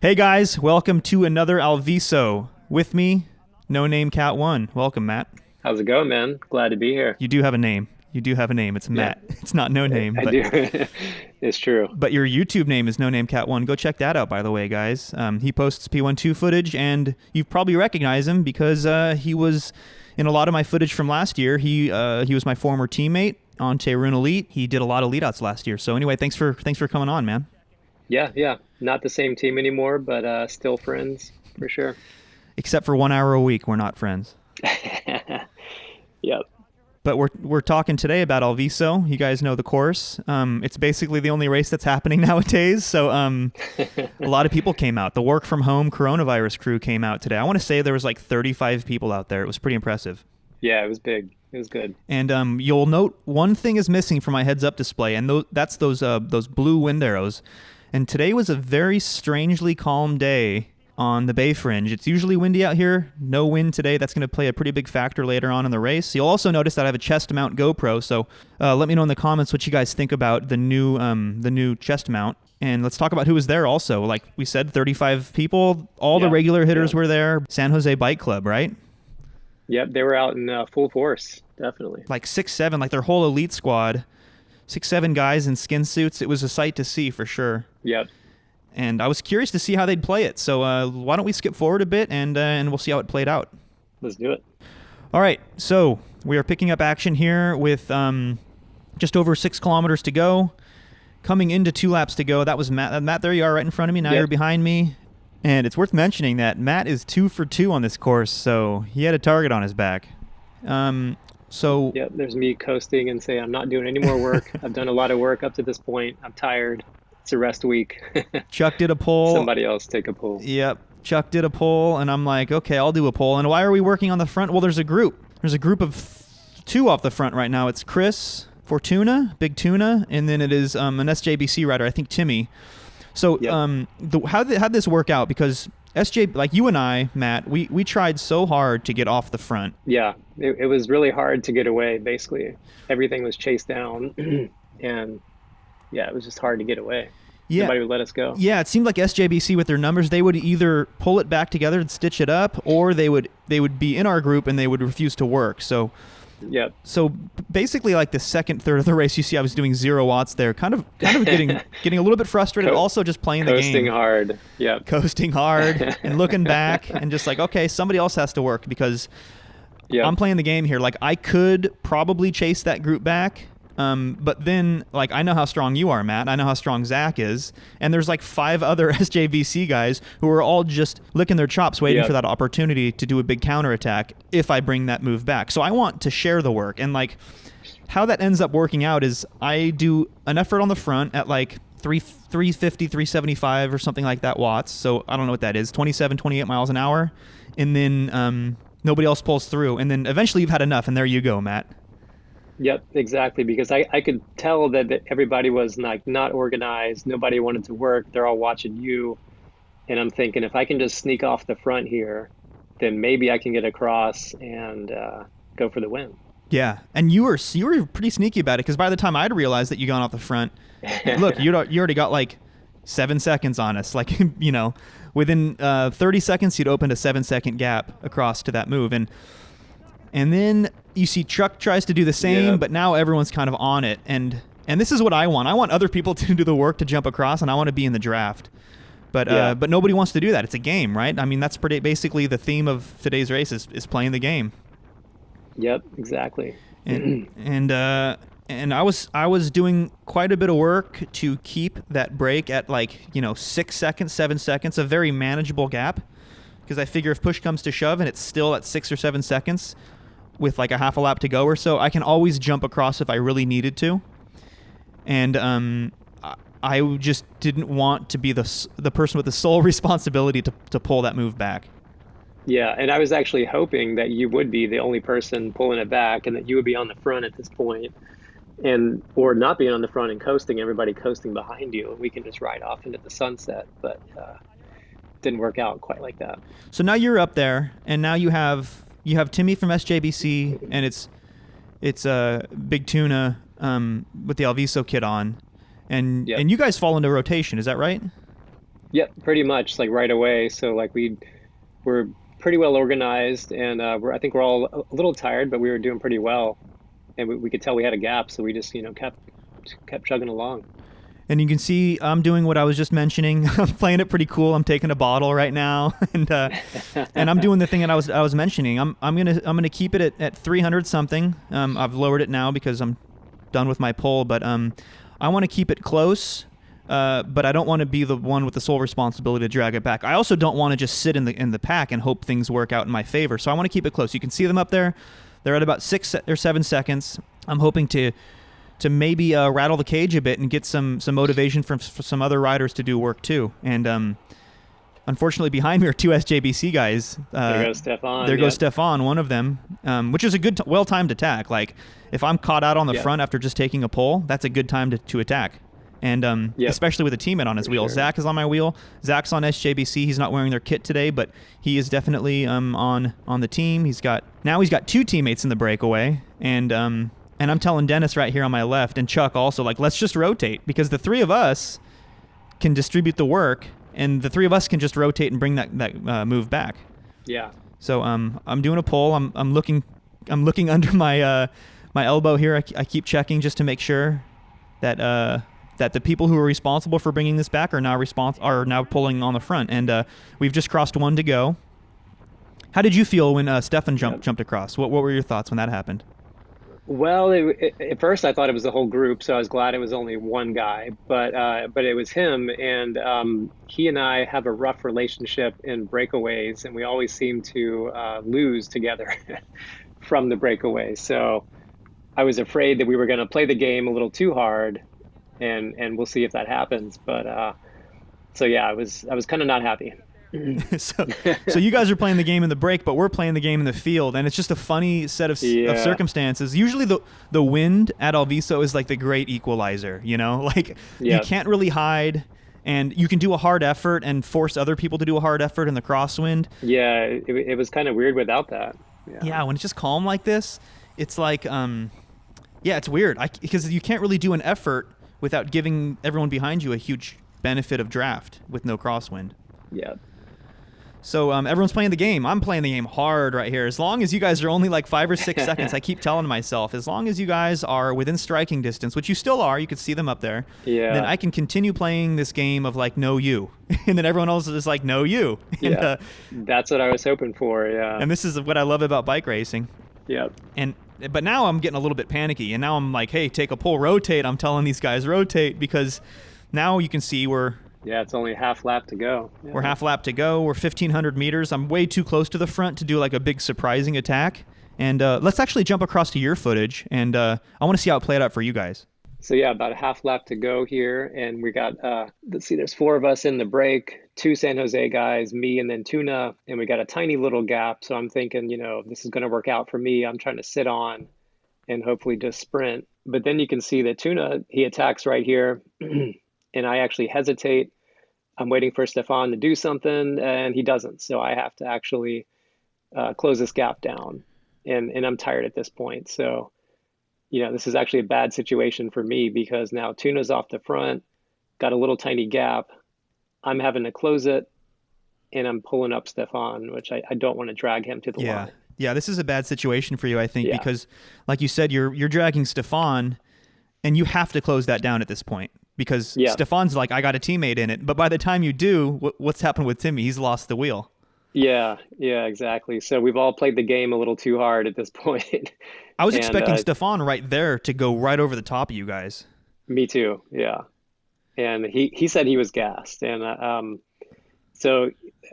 Hey guys, welcome to another Alviso. With me, No Name Cat 1. Welcome, Matt. How's it going, man? Glad to be here. You do have a name. It's Yeah, Matt. It's not No Name, I but do. It's true. your YouTube name is No Name Cat 1. Go check that out, by the way, guys. He posts P12 footage, and you probably recognize him because he was in a lot of my footage from last year. He was my former teammate on Tehrun Elite. He did a lot of lead outs last year. So anyway, thanks for coming on, man. Yeah. Not the same team anymore, but still friends for sure. Except for 1 hour a week, we're not friends. Yep. But we're talking today about Alviso. You guys know the course. It's basically the only race that's happening nowadays. So a lot of people came out. The work from home coronavirus crew came out today. I want to say there was like 35 people out there. It was pretty impressive. Yeah, it was big. It was good. And you'll note one thing is missing from my heads up display, and that's those blue wind arrows. And today was a very strangely calm day on the Bay Fringe. It's usually windy out here. No wind today. That's going to play a pretty big factor later on in the race. You'll also notice that I have a chest mount GoPro. So let me know in the comments what you guys think about the new chest mount. And let's talk about who was there also. Like we said, 35 people. All the regular hitters were there. San Jose Bike Club, right? Yep, they were out in full force, definitely. Like 6, 7, like their whole elite squad. 6, 7 guys in skin suits. It was a sight to see for sure. Yep. And I was curious to see how they'd play it. So why don't we skip forward a bit and we'll see how it played out. Let's do it. All right. So we are picking up action here with just over 6 kilometers to go. Coming into 2 laps to go. That was Matt. Matt, there you are right in front of me. Now you're behind me. And it's worth mentioning that Matt is 2 for 2 on this course. So he had a target on his back. Yep, there's me coasting and saying I'm not doing any more work. I've done a lot of work up to this point. I'm tired. It's a rest week. Chuck did a pull. Somebody else take a pull. Yep. Chuck did a pull, and I'm like, okay, I'll do a pull. And why are we working on the front? Well, there's a group. There's a group of 2 off the front right now. It's Chris, Fortuna, Big Tuna, and then it is an SJBC rider, I think Timmy. So how'd this work out? Because SJ, like you and I, Matt, we tried so hard to get off the front. Yeah, it was really hard to get away, basically. Everything was chased down, and yeah, it was just hard to get away. Yeah. Nobody would let us go. Yeah, it seemed like SJBC with their numbers, they would either pull it back together and stitch it up, or they would be in our group and they would refuse to work. So basically, like the second third of the race, you see I was doing 0 watts there, kind of getting a little bit frustrated, also just playing the game. Coasting hard. Yeah. Coasting hard and looking back and just like, okay, somebody else has to work because I'm playing the game here. Like I could probably chase that group back. But then, like, I know how strong you are, Matt. I know how strong Zach is. And there's like 5 other SJVC guys who are all just licking their chops waiting for that opportunity to do a big counterattack if I bring that move back. So I want to share the work. And, like, how that ends up working out is I do an effort on the front at, like, 350, 375 or something like that watts. So I don't know what that is, 27, 28 miles an hour. And then nobody else pulls through. And then eventually you've had enough, and there you go, Matt. Yep, exactly. Because I could tell that everybody was like not organized. Nobody wanted to work. They're all watching you. And I'm thinking if I can just sneak off the front here, then maybe I can get across and go for the win. Yeah, and you were pretty sneaky about it because by the time I'd realized that you gone off the front, look, you already got like 7 seconds on us. Like, you know, within 30 seconds, you'd opened a 7-second gap across to that move. And then you see Chuck tries to do the same, but now everyone's kind of on it. And this is what I want. I want other people to do the work to jump across, and I want to be in the draft. But nobody wants to do that. It's a game, right? I mean, that's basically the theme of today's race is playing the game. Yep, exactly. And I was doing quite a bit of work to keep that break at 6 seconds, 7 seconds, a very manageable gap. Because I figure if push comes to shove and it's still at 6 or 7 seconds with like a half a lap to go or so, I can always jump across if I really needed to. And I just didn't want to be the person with the sole responsibility to pull that move back. Yeah, and I was actually hoping that you would be the only person pulling it back and that you would be on the front at this point, or not being on the front and coasting, everybody coasting behind you, and we can just ride off into the sunset. But didn't work out quite like that. So now you're up there, and now you have Timmy from SJBC, and it's Big Tuna with the Alviso kit on, and you guys fall into rotation. Is that right? Yep, pretty much like right away. So like we're pretty well organized, and I think we're all a little tired, but we were doing pretty well, and we could tell we had a gap, so we just kept chugging along. And you can see I'm doing what I was just mentioning. I'm playing it pretty cool. I'm taking a bottle right now, and I'm doing the thing that I was mentioning. I'm gonna keep it at 300 something. I've lowered it now because I'm done with my pull, but I want to keep it close. But I don't want to be the one with the sole responsibility to drag it back. I also don't want to just sit in the pack and hope things work out in my favor. So I want to keep it close. You can see them up there. They're at about 6 or 7 seconds. I'm hoping to maybe rattle the cage a bit and get some motivation for some other riders to do work too. And unfortunately, behind me are 2 SJBC guys. There goes Stefan. There goes Stefan, one of them, which is a good, well-timed attack. Like, if I'm caught out on the front after just taking a pull, that's a good time to attack. And especially with a teammate on his wheel. Sure. Zach is on my wheel. Zach's on SJBC. He's not wearing their kit today, but he is definitely on the team. He's got 2 teammates in the breakaway, and I'm telling Dennis right here on my left, and Chuck also, like, let's just rotate, because the 3 of us can distribute the work, and the 3 of us can just rotate and bring that move back. Yeah. So I'm doing a pull. I'm looking under my elbow here. I keep checking just to make sure that the people who are responsible for bringing this back are now pulling on the front, and we've just crossed 1 to go. How did you feel when Stefan jumped across? What were your thoughts when that happened? Well, at first I thought it was the whole group, so I was glad it was only one guy. But it was him, and he and I have a rough relationship in breakaways, and we always seem to lose together from the breakaways. So I was afraid that we were going to play the game a little too hard, and we'll see if that happens. But so yeah, I was kind of not happy. so you guys are playing the game in the break, but we're playing the game in the field, and it's just a funny set of circumstances. Usually the wind at Alviso is like the great equalizer, you know? Like, you can't really hide, and you can do a hard effort and force other people to do a hard effort in the crosswind. Yeah, it was kind of weird without that. Yeah, when it's just calm like this, it's like, it's weird. Because you can't really do an effort without giving everyone behind you a huge benefit of draft with no crosswind. Yeah. So everyone's playing the game. I'm playing the game hard right here. As long as you guys are only like 5 or 6 seconds, I keep telling myself, as long as you guys are within striking distance, which you still are, you can see them up there, then I can continue playing this game of like, no you. And then everyone else is like, no you. And, that's what I was hoping for, And this is what I love about bike racing. Yep. But now I'm getting a little bit panicky, and now I'm like, hey, take a pull, rotate. I'm telling these guys rotate, because now you can see it's only half lap to go. Yeah. We're half lap to go. We're 1,500 meters. I'm way too close to the front to do like a big surprising attack. And let's actually jump across to your footage, and I want to see how it played out for you guys. So yeah, about a half lap to go here, and we got let's see, there's 4 of us in the break, 2 San Jose guys, me, and then Tuna, and we got a tiny little gap. So I'm thinking, this is going to work out for me. I'm trying to sit on and hopefully just sprint. But then you can see that Tuna, he attacks right here. And I actually hesitate. I'm waiting for Stefan to do something, and he doesn't. So I have to actually close this gap down, and I'm tired at this point. So, this is actually a bad situation for me, because now Tuna's off the front, got a little tiny gap. I'm having to close it, and I'm pulling up Stefan, which I don't want to drag him to the line. Yeah, this is a bad situation for you, I think, because like you said, you're dragging Stefan, and you have to close that down at this point. Because Stefan's like, I got a teammate in it. But by the time you do, what's happened with Timmy? He's lost the wheel. Yeah, exactly. So we've all played the game a little too hard at this point. I was expecting Stefan right there to go right over the top of you guys. Me too, yeah. And he said he was gassed. And so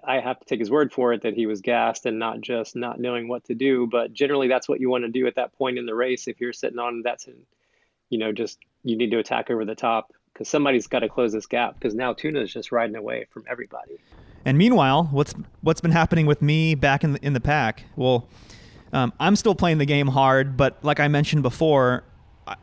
I have to take his word for it that he was gassed and not just not knowing what to do. But generally, that's what you want to do at that point in the race. If you're sitting on just you need to attack over the top, because somebody's got to close this gap, because now Tuna is just riding away from everybody. And meanwhile, what's been happening with me back in the pack? Well, I'm still playing the game hard, but like I mentioned before,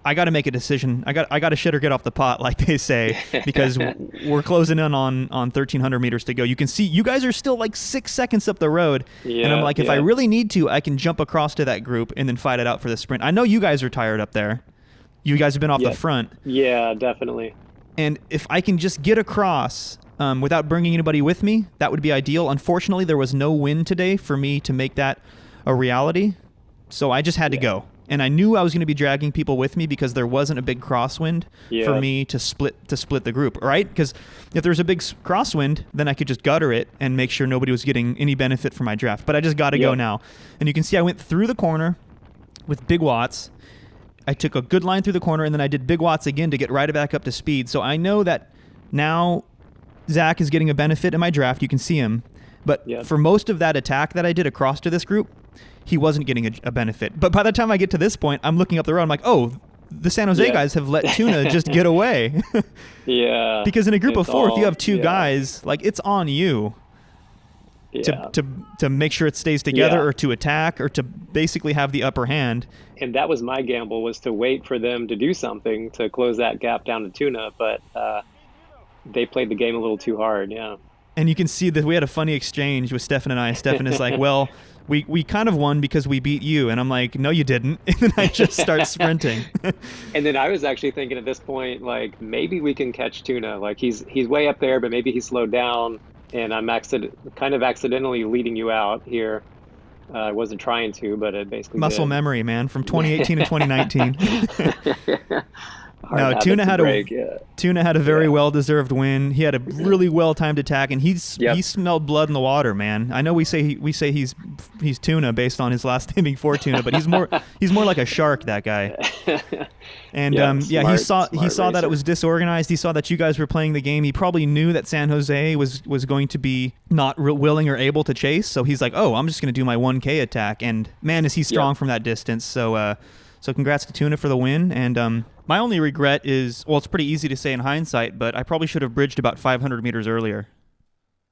I got to make a decision. I got to shit or get off the pot, like they say, because we're closing in on 1,300 meters to go. You can see you guys are still like 6 seconds up the road, and I'm like, if I really need to, I can jump across to that group and then fight it out for the sprint. I know you guys are tired up there. You guys have been off the front. Yeah, definitely. And if I can just get across, without bringing anybody with me. That would be ideal. Unfortunately, there was no wind today for me to make that a reality, so I just had to go. And I knew I was going to be dragging people with me because there wasn't a big crosswind for me to split the group, right? Because if there's a big crosswind, then I could just gutter it and make sure nobody was getting any benefit from my draft. But I just got to go now. And you can see I went through the corner with big watts. I took a good line through the corner, and then I did big watts again to get right back up to speed. So I know that now Zach is getting a benefit in my draft. You can see him. But for most of that attack that I did across to this group, he wasn't getting a benefit. But by the time I get to this point, I'm looking up the road. I'm like, oh, the San Jose guys have let Tuna just get away. Because in a group of four, if you have two guys, like, it's on you to make sure it stays together or to attack or to basically have the upper hand. And that was my gamble, was to wait for them to do something to close that gap down to Tuna. But they played the game a little too hard, And you can see that we had a funny exchange with Stefan and I. Stefan is like, well, we kind of won because we beat you. And I'm like, no, you didn't. And then I just start sprinting. And then I was actually thinking at this point, like, maybe we can catch Tuna. Like, he's way up there, but maybe he slowed down. And I'm kind of accidentally leading you out here. I wasn't trying to, but it basically muscle did. Memory, man, from 2018 and 2019. No, Tuna had a very well-deserved win. He had a really well-timed attack, and he smelled blood in the water, man. I know we say he's Tuna based on his last name being for Tuna, but he's more like a shark, that guy. And he saw that it was disorganized. He saw that you guys were playing the game. He probably knew that San Jose was going to be not willing or able to chase. So he's like, oh, I'm just going to do my 1K attack. And man, is he strong from that distance. So congrats to Tuna for the win. And my only regret is, well, it's pretty easy to say in hindsight, but I probably should have bridged about 500 meters earlier.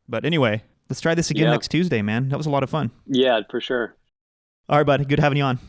But anyway, let's try this again next Tuesday, man. That was a lot of fun. Yeah, for sure. All right, bud. Good having you on.